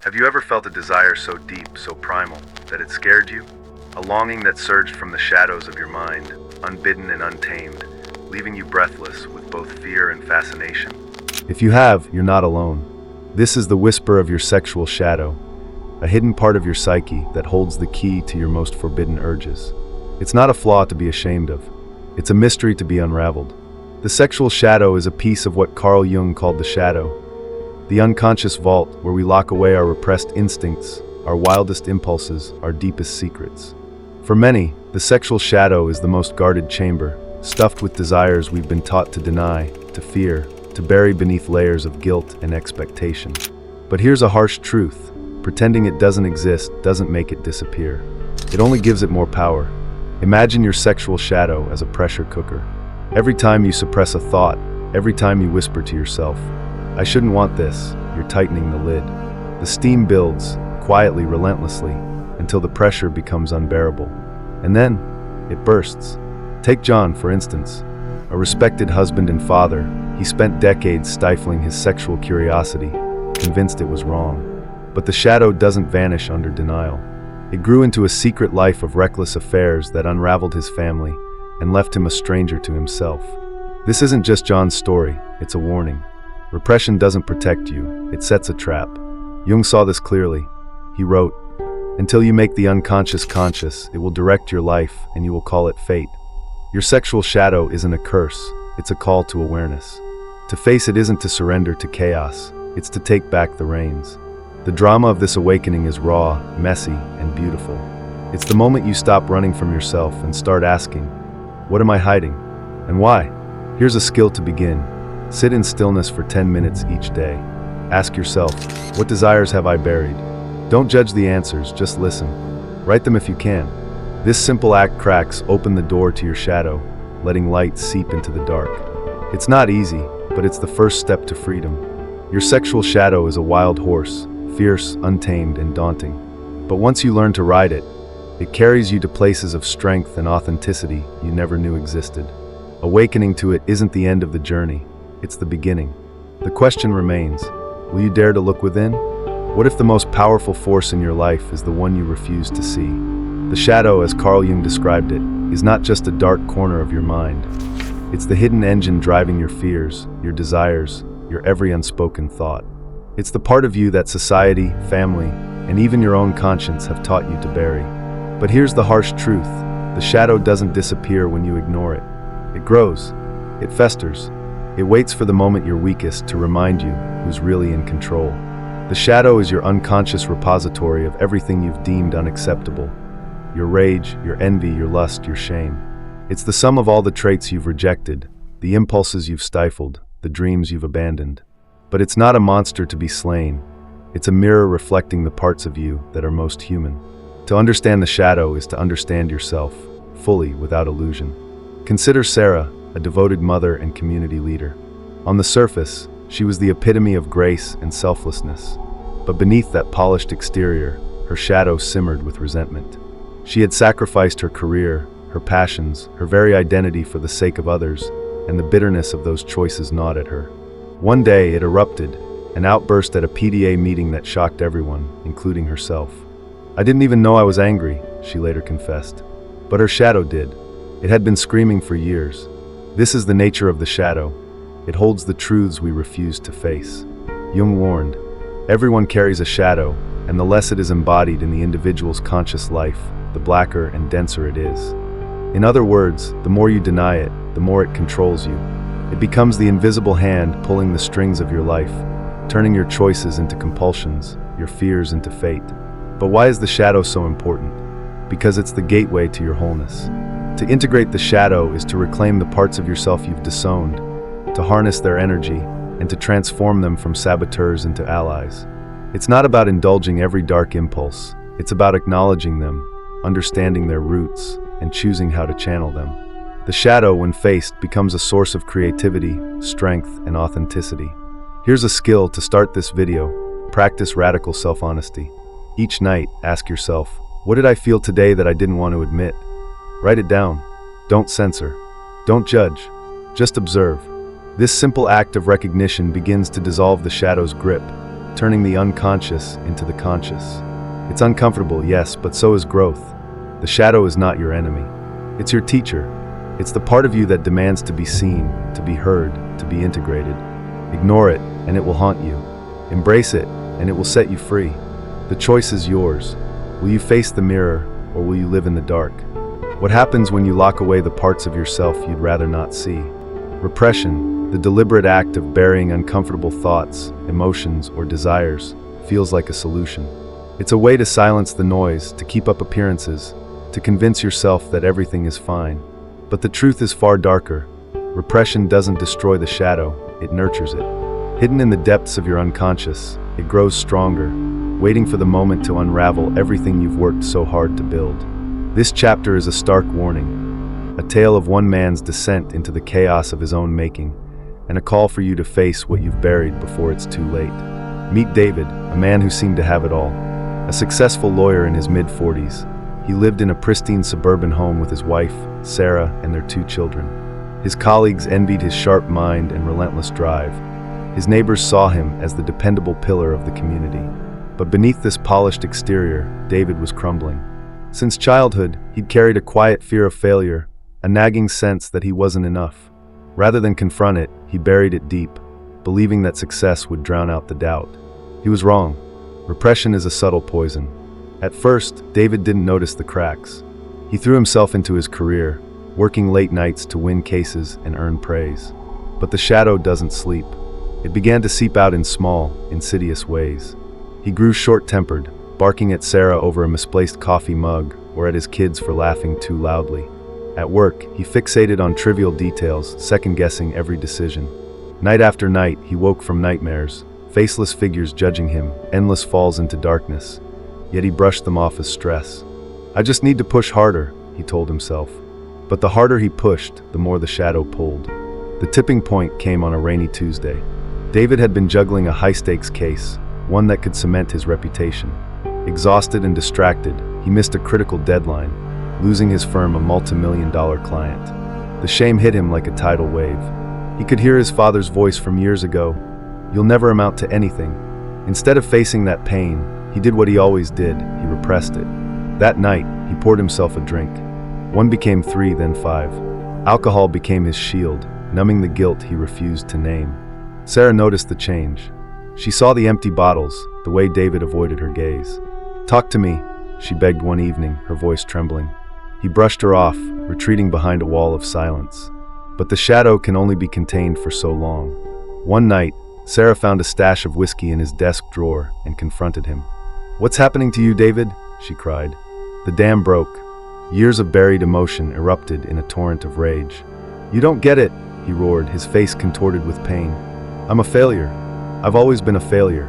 Have you ever felt a desire so deep, so primal, that it scared you? A longing that surged from the shadows of your mind, unbidden and untamed, leaving you breathless with both fear and fascination? If you have, you're not alone. This is the whisper of your sexual shadow, a hidden part of your psyche that holds the key to your most forbidden urges. It's not a flaw to be ashamed of. It's a mystery to be unraveled. The sexual shadow is a piece of what Carl Jung called the shadow, the unconscious vault where we lock away our repressed instincts, our wildest impulses, our deepest secrets. For many, the sexual shadow is the most guarded chamber, stuffed with desires we've been taught to deny, to fear, to bury beneath layers of guilt and expectation. But here's a harsh truth: pretending it doesn't exist doesn't make it disappear. It only gives it more power. Imagine your sexual shadow as a pressure cooker. Every time you suppress a thought, every time you whisper to yourself, "I shouldn't want this," you're tightening the lid. The steam builds, quietly, relentlessly, until the pressure becomes unbearable. And then, it bursts. Take John, for instance. A respected husband and father, he spent decades stifling his sexual curiosity, convinced it was wrong. But the shadow doesn't vanish under denial. It grew into a secret life of reckless affairs that unraveled his family and left him a stranger to himself. This isn't just John's story, it's a warning. Repression doesn't protect you, it sets a trap. Jung saw this clearly. He wrote, "Until you make the unconscious conscious, it will direct your life and you will call it fate." Your sexual shadow isn't a curse, it's a call to awareness. To face it isn't to surrender to chaos, it's to take back the reins. The drama of this awakening is raw, messy, and beautiful. It's the moment you stop running from yourself and start asking, "What am I hiding? And why?" Here's a skill to begin. Sit in stillness for 10 minutes each day. Ask yourself, what desires have I buried? Don't judge the answers, just listen. Write them if you can. This simple act cracks open the door to your shadow, letting light seep into the dark. It's not easy, but it's the first step to freedom. Your sexual shadow is a wild horse, fierce, untamed, and daunting. But once you learn to ride it, it carries you to places of strength and authenticity you never knew existed. Awakening to it isn't the end of the journey, it's the beginning. The question remains, will you dare to look within? What if the most powerful force in your life is the one you refuse to see? The shadow, as Carl Jung described it, is not just a dark corner of your mind. It's the hidden engine driving your fears, your desires, your every unspoken thought. It's the part of you that society, family, and even your own conscience have taught you to bury. But here's the harsh truth: the shadow doesn't disappear when you ignore it. It grows, it festers, it waits for the moment you're weakest to remind you who's really in control. The shadow is your unconscious repository of everything you've deemed unacceptable. Your rage, your envy, your lust, your shame. It's the sum of all the traits you've rejected, the impulses you've stifled, the dreams you've abandoned. But it's not a monster to be slain. It's a mirror reflecting the parts of you that are most human. To understand the shadow is to understand yourself, fully, without illusion. Consider Sarah, a devoted mother and community leader. On the surface, she was the epitome of grace and selflessness. But beneath that polished exterior, her shadow simmered with resentment. She had sacrificed her career, her passions, her very identity for the sake of others, and the bitterness of those choices gnawed at her. One day it erupted, an outburst at a PDA meeting that shocked everyone, including herself. "I didn't even know I was angry," she later confessed. But her shadow did. It had been screaming for years. This is the nature of the shadow. It holds the truths we refuse to face. Jung warned, everyone carries a shadow, and the less it is embodied in the individual's conscious life, the blacker and denser it is. In other words, the more you deny it, the more it controls you. It becomes the invisible hand pulling the strings of your life, turning your choices into compulsions, your fears into fate. But why is the shadow so important? Because it's the gateway to your wholeness. To integrate the shadow is to reclaim the parts of yourself you've disowned, to harness their energy, and to transform them from saboteurs into allies. It's not about indulging every dark impulse. It's about acknowledging them, understanding their roots, and choosing how to channel them. The shadow, when faced, becomes a source of creativity, strength, and authenticity. Here's a skill to start this video. Practice radical self-honesty. Each night, ask yourself, what did I feel today that I didn't want to admit? Write it down. Don't censor. Don't judge. Just observe. This simple act of recognition begins to dissolve the shadow's grip, turning the unconscious into the conscious. It's uncomfortable, yes, but so is growth. The shadow is not your enemy. It's your teacher. It's the part of you that demands to be seen, to be heard, to be integrated. Ignore it, and it will haunt you. Embrace it, and it will set you free. The choice is yours. Will you face the mirror, or will you live in the dark? What happens when you lock away the parts of yourself you'd rather not see? Repression, the deliberate act of burying uncomfortable thoughts, emotions, or desires, feels like a solution. It's a way to silence the noise, to keep up appearances, to convince yourself that everything is fine. But the truth is far darker. Repression doesn't destroy the shadow, it nurtures it. Hidden in the depths of your unconscious, it grows stronger, waiting for the moment to unravel everything you've worked so hard to build. This chapter is a stark warning, a tale of one man's descent into the chaos of his own making, and a call for you to face what you've buried before it's too late. Meet David, a man who seemed to have it all. A successful lawyer in his mid-40s, he lived in a pristine suburban home with his wife, Sarah, and their 2 children. His colleagues envied his sharp mind and relentless drive. His neighbors saw him as the dependable pillar of the community. But beneath this polished exterior, David was crumbling. Since childhood, he'd carried a quiet fear of failure, a nagging sense that he wasn't enough. Rather than confront it, he buried it deep, believing that success would drown out the doubt. He was wrong. Repression is a subtle poison. At first, David didn't notice the cracks. He threw himself into his career, working late nights to win cases and earn praise. But the shadow doesn't sleep. It began to seep out in small, insidious ways. He grew short-tempered, barking at Sarah over a misplaced coffee mug or at his kids for laughing too loudly. At work, he fixated on trivial details, second-guessing every decision. Night after night, he woke from nightmares, faceless figures judging him, endless falls into darkness. Yet he brushed them off as stress. "I just need to push harder," he told himself. But the harder he pushed, the more the shadow pulled. The tipping point came on a rainy Tuesday. David had been juggling a high-stakes case, one that could cement his reputation. Exhausted and distracted, he missed a critical deadline, losing his firm a multi-million-dollar client. The shame hit him like a tidal wave. He could hear his father's voice from years ago, "You'll never amount to anything." Instead of facing that pain, he did what he always did, he repressed it. That night, he poured himself a drink. 1 became 3, then 5. Alcohol became his shield, numbing the guilt he refused to name. Sarah noticed the change. She saw the empty bottles, the way David avoided her gaze. "Talk to me," she begged one evening, her voice trembling. He brushed her off, retreating behind a wall of silence. But the shadow can only be contained for so long. One night, Sarah found a stash of whiskey in his desk drawer and confronted him. "What's happening to you, David?" she cried. The dam broke. Years of buried emotion erupted in a torrent of rage. "You don't get it," he roared, his face contorted with pain. "I'm a failure. I've always been a failure."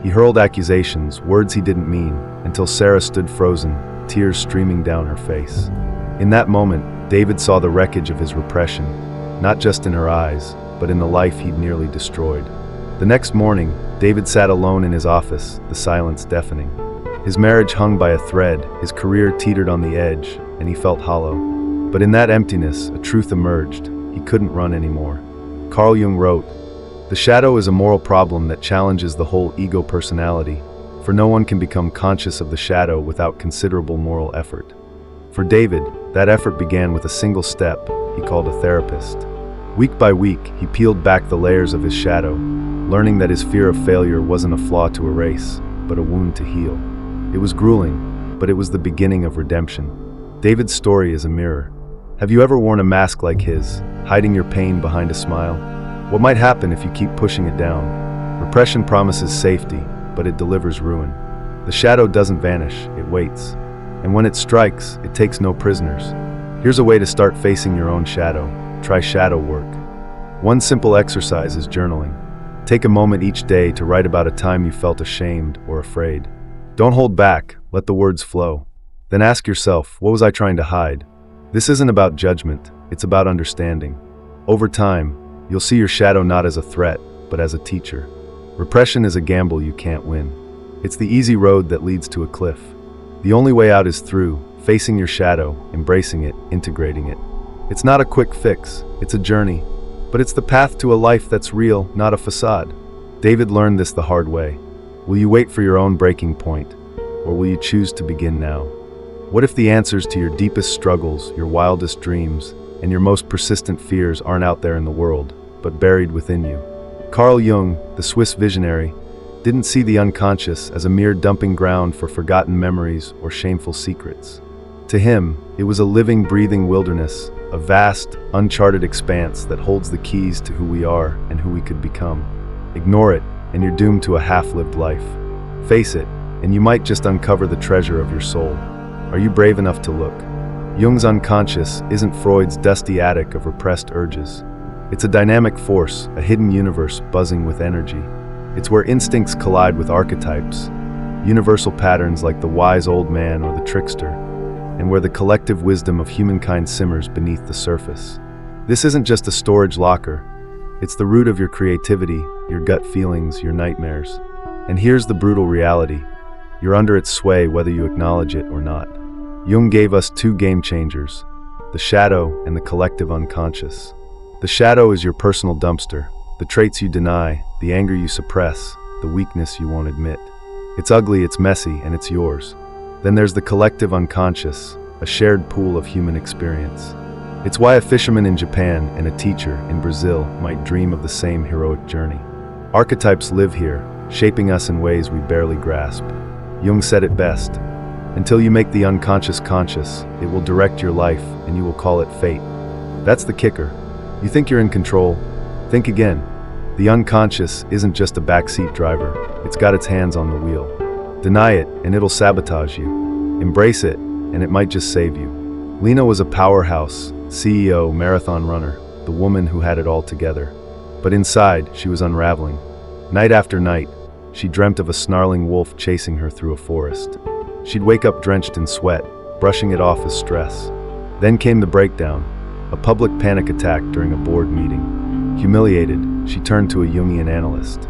He hurled accusations, words he didn't mean, until Sarah stood frozen, tears streaming down her face. In that moment, David saw the wreckage of his repression, not just in her eyes, but in the life he'd nearly destroyed. The next morning, David sat alone in his office, the silence deafening. His marriage hung by a thread, his career teetered on the edge, and he felt hollow. But in that emptiness, a truth emerged. He couldn't run anymore. Carl Jung wrote, "The shadow is a moral problem that challenges the whole ego personality, for no one can become conscious of the shadow without considerable moral effort." For David, that effort began with a single step he called a therapist. Week by week, he peeled back the layers of his shadow, learning that his fear of failure wasn't a flaw to erase, but a wound to heal. It was grueling, but it was the beginning of redemption. David's story is a mirror. Have you ever worn a mask like his, hiding your pain behind a smile? What might happen if you keep pushing it down? Repression promises safety, but it delivers ruin. The shadow doesn't vanish, it waits. And when it strikes, it takes no prisoners. Here's a way to start facing your own shadow. Try shadow work. One simple exercise is journaling. Take a moment each day to write about a time you felt ashamed or afraid. Don't hold back, let the words flow. Then ask yourself, what was I trying to hide? This isn't about judgment, it's about understanding. Over time, you'll see your shadow not as a threat, but as a teacher. Repression is a gamble you can't win. It's the easy road that leads to a cliff. The only way out is through, facing your shadow, embracing it, integrating it. It's not a quick fix, it's a journey, but it's the path to a life that's real, not a facade. David learned this the hard way. Will you wait for your own breaking point, or will you choose to begin now? What if the answers to your deepest struggles, your wildest dreams, and your most persistent fears aren't out there in the world, but buried within you? Carl Jung, the Swiss visionary, didn't see the unconscious as a mere dumping ground for forgotten memories or shameful secrets. To him, it was a living, breathing wilderness, a vast, uncharted expanse that holds the keys to who we are and who we could become. Ignore it, and you're doomed to a half-lived life. Face it, and you might just uncover the treasure of your soul. Are you brave enough to look? Jung's unconscious isn't Freud's dusty attic of repressed urges. It's a dynamic force, a hidden universe buzzing with energy. It's where instincts collide with archetypes, universal patterns like the wise old man or the trickster, and where the collective wisdom of humankind simmers beneath the surface. This isn't just a storage locker. It's the root of your creativity, your gut feelings, your nightmares. And here's the brutal reality. You're under its sway whether you acknowledge it or not. Jung gave us two game changers, the shadow and the collective unconscious. The shadow is your personal dumpster, the traits you deny, the anger you suppress, the weakness you won't admit. It's ugly, it's messy, and it's yours. Then there's the collective unconscious, a shared pool of human experience. It's why a fisherman in Japan and a teacher in Brazil might dream of the same heroic journey. Archetypes live here, shaping us in ways we barely grasp. Jung said it best, until you make the unconscious conscious, it will direct your life and you will call it fate. That's the kicker. You think you're in control? Think again. The unconscious isn't just a backseat driver, it's got its hands on the wheel. Deny it and it'll sabotage you. Embrace it and it might just save you. Lena was a powerhouse, CEO, marathon runner, the woman who had it all together. But inside, she was unraveling. Night after night, she dreamt of a snarling wolf chasing her through a forest. She'd wake up drenched in sweat, brushing it off as stress. Then came the breakdown, a public panic attack during a board meeting. Humiliated, she turned to a Jungian analyst.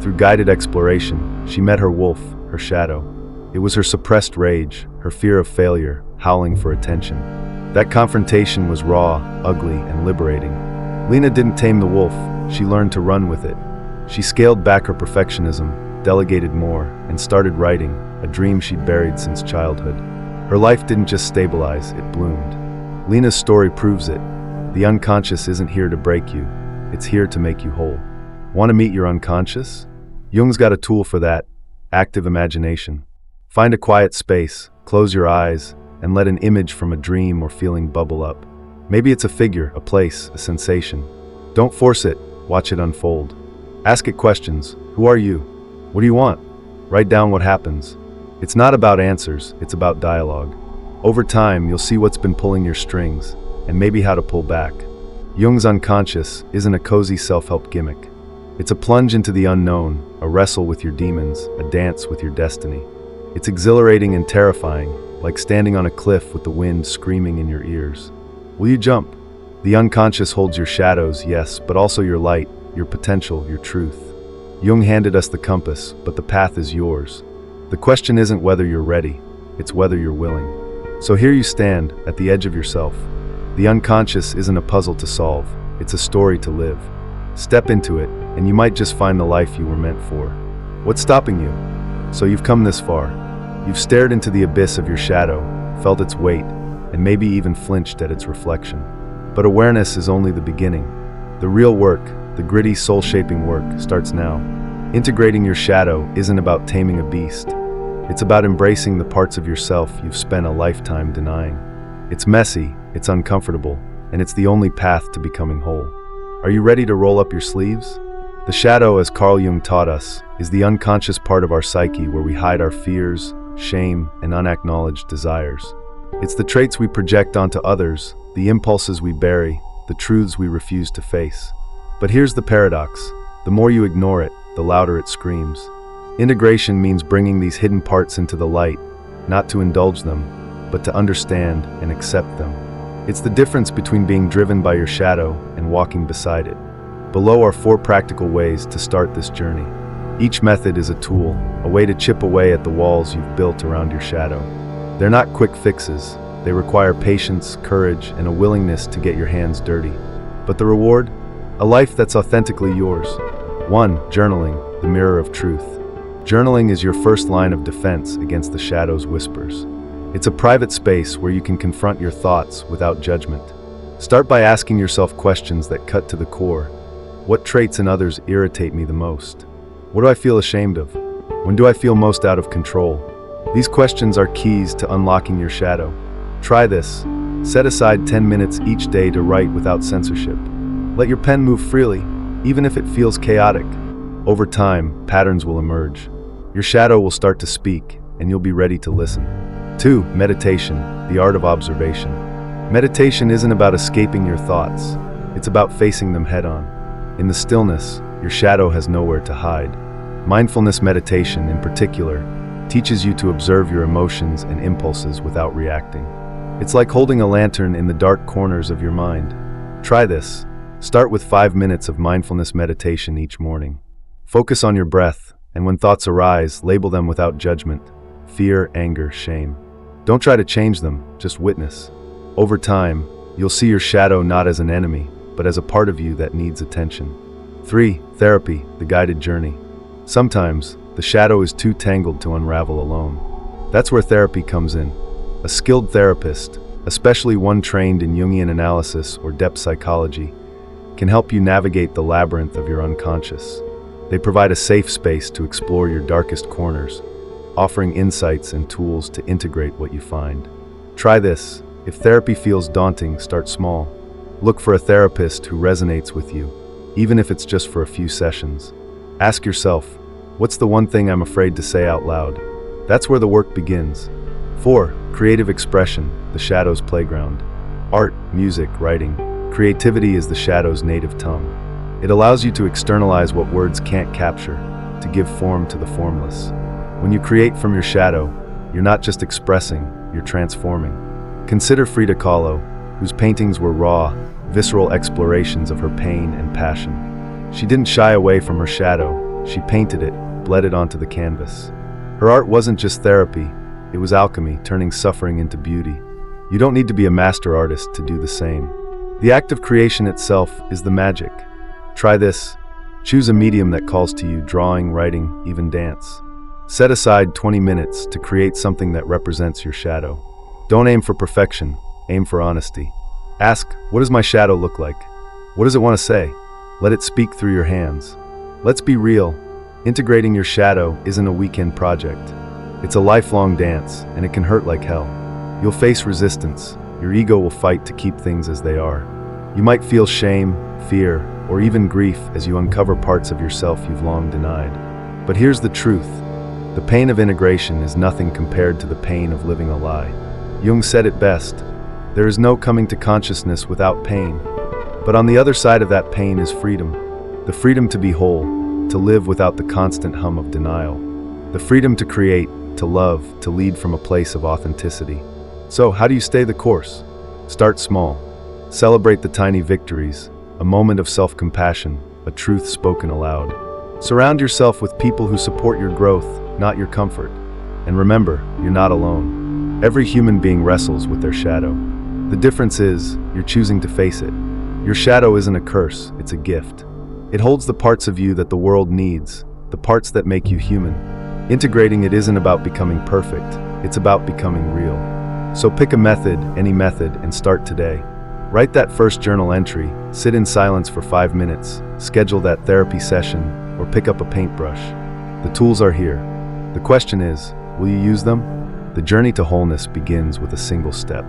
Through guided exploration, she met her wolf, her shadow. It was her suppressed rage, her fear of failure, howling for attention. That confrontation was raw, ugly, and liberating. Lena didn't tame the wolf, she learned to run with it. She scaled back her perfectionism, delegated more, and started writing, a dream she'd buried since childhood. Her life didn't just stabilize, it bloomed. Lena's story proves it. The unconscious isn't here to break you, it's here to make you whole. Want to meet your unconscious? Jung's got a tool for that, active imagination. Find a quiet space, close your eyes, and let an image from a dream or feeling bubble up. Maybe it's a figure, a place, a sensation. Don't force it, watch it unfold. Ask it questions. Who are you? What do you want? Write down what happens. It's not about answers, it's about dialogue. Over time, you'll see what's been pulling your strings, and maybe how to pull back. Jung's unconscious isn't a cozy self-help gimmick. It's a plunge into the unknown, a wrestle with your demons, a dance with your destiny. It's exhilarating and terrifying, like standing on a cliff with the wind screaming in your ears. Will you jump? The unconscious holds your shadows, yes, but also your light, your potential, your truth. Jung handed us the compass, but the path is yours. The question isn't whether you're ready, it's whether you're willing. So here you stand, at the edge of yourself. The unconscious isn't a puzzle to solve, it's a story to live. Step into it, and you might just find the life you were meant for. What's stopping you? So you've come this far. You've stared into the abyss of your shadow, felt its weight, and maybe even flinched at its reflection. But awareness is only the beginning. The real work, the gritty, soul-shaping work, starts now. Integrating your shadow isn't about taming a beast. It's about embracing the parts of yourself you've spent a lifetime denying. It's messy, it's uncomfortable, and it's the only path to becoming whole. Are you ready to roll up your sleeves? The shadow, as Carl Jung taught us, is the unconscious part of our psyche where we hide our fears, shame, and unacknowledged desires. It's the traits we project onto others, the impulses we bury, the truths we refuse to face. But here's the paradox. The more you ignore it, the louder it screams. Integration means bringing these hidden parts into the light, not to indulge them, but to understand and accept them. It's the difference between being driven by your shadow and walking beside it. Below are 4 practical ways to start this journey. Each method is a tool, a way to chip away at the walls you've built around your shadow. They're not quick fixes. They require patience, courage, and a willingness to get your hands dirty. But the reward? A life that's authentically yours. 1. Journaling, the mirror of truth. Journaling is your first line of defense against the shadow's whispers. It's a private space where you can confront your thoughts without judgment. Start by asking yourself questions that cut to the core. What traits in others irritate me the most? What do I feel ashamed of? When do I feel most out of control? These questions are keys to unlocking your shadow. Try this. Set aside 10 minutes each day to write without censorship. Let your pen move freely, even if it feels chaotic. Over time, patterns will emerge. Your shadow will start to speak, and you'll be ready to listen. 2. Meditation, the art of observation. Meditation isn't about escaping your thoughts. It's about facing them head-on. In the stillness, your shadow has nowhere to hide. Mindfulness meditation, in particular, teaches you to observe your emotions and impulses without reacting. It's like holding a lantern in the dark corners of your mind. Try this. Start with 5 minutes of mindfulness meditation each morning. Focus on your breath, and when thoughts arise, label them without judgment. Fear, anger, shame. Don't try to change them, just witness. Over time, you'll see your shadow not as an enemy, but as a part of you that needs attention. 3. Therapy, the guided journey. Sometimes, the shadow is too tangled to unravel alone. That's where therapy comes in. A skilled therapist, especially one trained in Jungian analysis or depth psychology, can help you navigate the labyrinth of your unconscious. They provide a safe space to explore your darkest corners, offering insights and tools to integrate what you find. Try this. If therapy feels daunting, start small. Look for a therapist who resonates with you, even if it's just for a few sessions. Ask yourself, what's the one thing I'm afraid to say out loud? That's where the work begins. 4. Creative expression, the shadow's playground. Art, music, writing. Creativity is the shadow's native tongue. It allows you to externalize what words can't capture, to give form to the formless. When you create from your shadow, you're not just expressing, you're transforming. Consider Frida Kahlo, whose paintings were raw, visceral explorations of her pain and passion. She didn't shy away from her shadow. She painted it, bled it onto the canvas. Her art wasn't just therapy, it was alchemy, turning suffering into beauty. You don't need to be a master artist to do the same. The act of creation itself is the magic. Try this. Choose a medium that calls to you: drawing, writing, even dance. Set aside 20 minutes to create something that represents your shadow. Don't aim for perfection, aim for honesty. Ask, what does my shadow look like? What does it want to say? Let it speak through your hands. Let's be real. Integrating your shadow isn't a weekend project. It's a lifelong dance, and it can hurt like hell. You'll face resistance. Your ego will fight to keep things as they are. You might feel shame, fear, or even grief as you uncover parts of yourself you've long denied. But here's the truth. The pain of integration is nothing compared to the pain of living a lie. Jung said it best. There is no coming to consciousness without pain. But on the other side of that pain is freedom. The freedom to be whole, to live without the constant hum of denial. The freedom to create, to love, to lead from a place of authenticity. So, how do you stay the course? Start small. Celebrate the tiny victories, a moment of self-compassion, a truth spoken aloud. Surround yourself with people who support your growth, not your comfort. And remember, you're not alone. Every human being wrestles with their shadow. The difference is, you're choosing to face it. Your shadow isn't a curse, it's a gift. It holds the parts of you that the world needs, the parts that make you human. Integrating it isn't about becoming perfect, it's about becoming real. So pick a method, any method, and start today. Write that first journal entry, sit in silence for 5 minutes, schedule that therapy session, or pick up a paintbrush. The tools are here. The question is, will you use them? The journey to wholeness begins with a single step.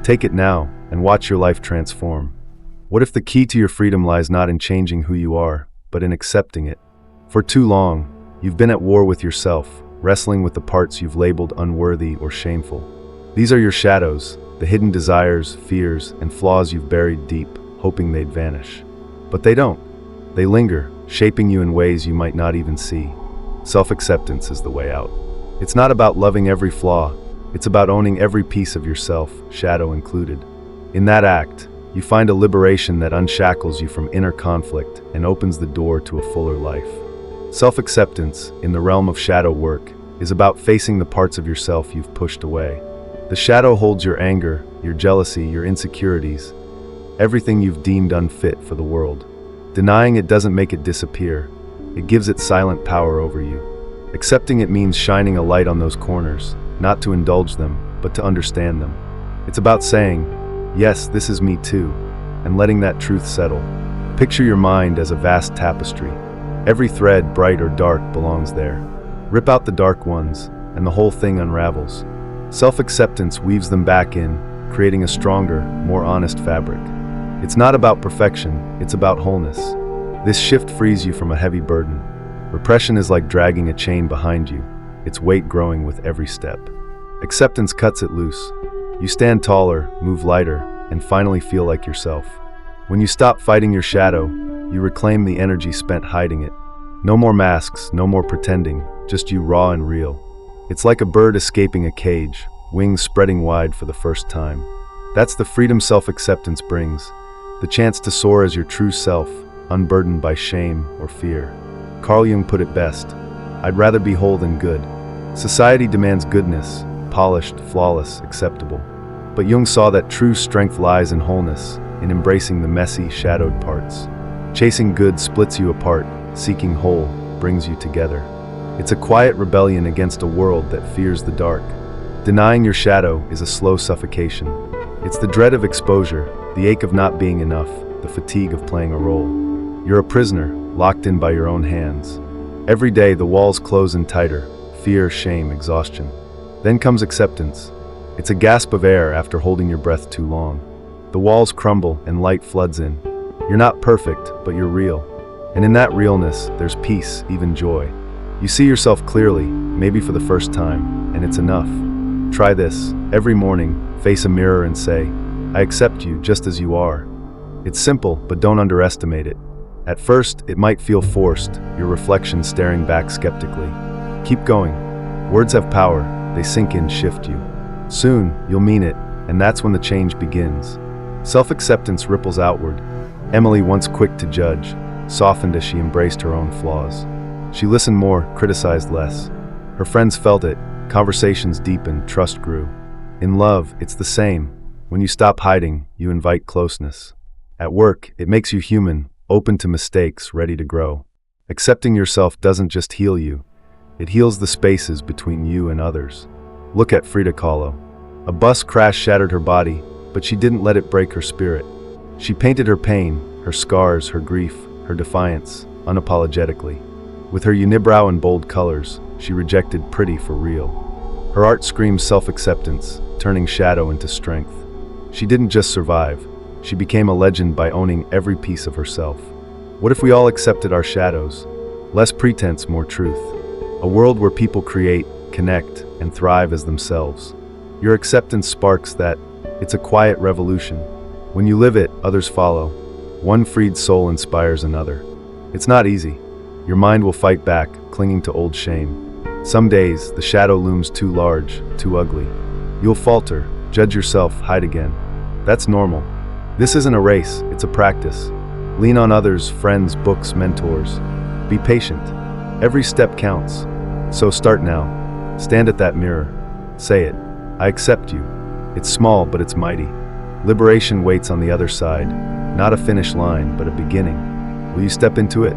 Take it now, and watch your life transform. What if the key to your freedom lies not in changing who you are, but in accepting it? For too long, you've been at war with yourself, wrestling with the parts you've labeled unworthy or shameful. These are your shadows, the hidden desires, fears, and flaws you've buried deep, hoping they'd vanish. But they don't. They linger, shaping you in ways you might not even see. Self-acceptance is the way out. It's not about loving every flaw, it's about owning every piece of yourself, shadow included. In that act, you find a liberation that unshackles you from inner conflict and opens the door to a fuller life. Self-acceptance, in the realm of shadow work, is about facing the parts of yourself you've pushed away. The shadow holds your anger, your jealousy, your insecurities, everything you've deemed unfit for the world. Denying it doesn't make it disappear, it gives it silent power over you. Accepting it means shining a light on those corners, not to indulge them, but to understand them. It's about saying, yes, this is me too, and letting that truth settle. Picture your mind as a vast tapestry. Every thread, bright or dark, belongs there. Rip out the dark ones, and the whole thing unravels. Self-acceptance weaves them back in, creating a stronger, more honest fabric. It's not about perfection, it's about wholeness. This shift frees you from a heavy burden. Repression is like dragging a chain behind you, its weight growing with every step. Acceptance cuts it loose. You stand taller, move lighter, and finally feel like yourself. When you stop fighting your shadow, you reclaim the energy spent hiding it. No more masks, no more pretending, just you raw and real. It's like a bird escaping a cage, wings spreading wide for the first time. That's the freedom self-acceptance brings, the chance to soar as your true self, unburdened by shame or fear. Carl Jung put it best, I'd rather be whole than good. Society demands goodness, polished, flawless, acceptable. But Jung saw that true strength lies in wholeness, in embracing the messy, shadowed parts. Chasing good splits you apart, seeking whole brings you together. It's a quiet rebellion against a world that fears the dark. Denying your shadow is a slow suffocation. It's the dread of exposure, the ache of not being enough, the fatigue of playing a role. You're a prisoner, locked in by your own hands. Every day the walls close in tighter, fear, shame, exhaustion. Then comes acceptance. It's a gasp of air after holding your breath too long. The walls crumble and light floods in. You're not perfect, but you're real. And in that realness, there's peace, even joy. You see yourself clearly, maybe for the first time, and it's enough. Try this. Every morning, face a mirror and say, I accept you just as you are. It's simple, but don't underestimate it. At first, it might feel forced, your reflection staring back skeptically. Keep going. Words have power, they sink in, shift you. Soon, you'll mean it, and that's when the change begins. Self-acceptance ripples outward. Emily, once quick to judge, softened as she embraced her own flaws. She listened more, criticized less. Her friends felt it, conversations deepened, trust grew. In love, it's the same. When you stop hiding, you invite closeness. At work, it makes you human, open to mistakes, ready to grow. Accepting yourself doesn't just heal you, it heals the spaces between you and others. Look at Frida Kahlo. A bus crash shattered her body, but she didn't let it break her spirit. She painted her pain, her scars, her grief, her defiance, unapologetically. With her unibrow and bold colors, she rejected pretty for real. Her art screams self-acceptance, turning shadow into strength. She didn't just survive, she became a legend by owning every piece of herself. What if we all accepted our shadows? Less pretense, more truth. A world where people create, connect, and thrive as themselves. Your acceptance sparks that. It's a quiet revolution. When you live it, others follow. One freed soul inspires another. It's not easy. Your mind will fight back, clinging to old shame. Some days, the shadow looms too large, too ugly. You'll falter, judge yourself, hide again. That's normal. This isn't a race, it's a practice. Lean on others, friends, books, mentors. Be patient. Every step counts. So start now. Stand at that mirror. Say it. I accept you. It's small, but it's mighty. Liberation waits on the other side. Not a finish line, but a beginning. Will you step into it?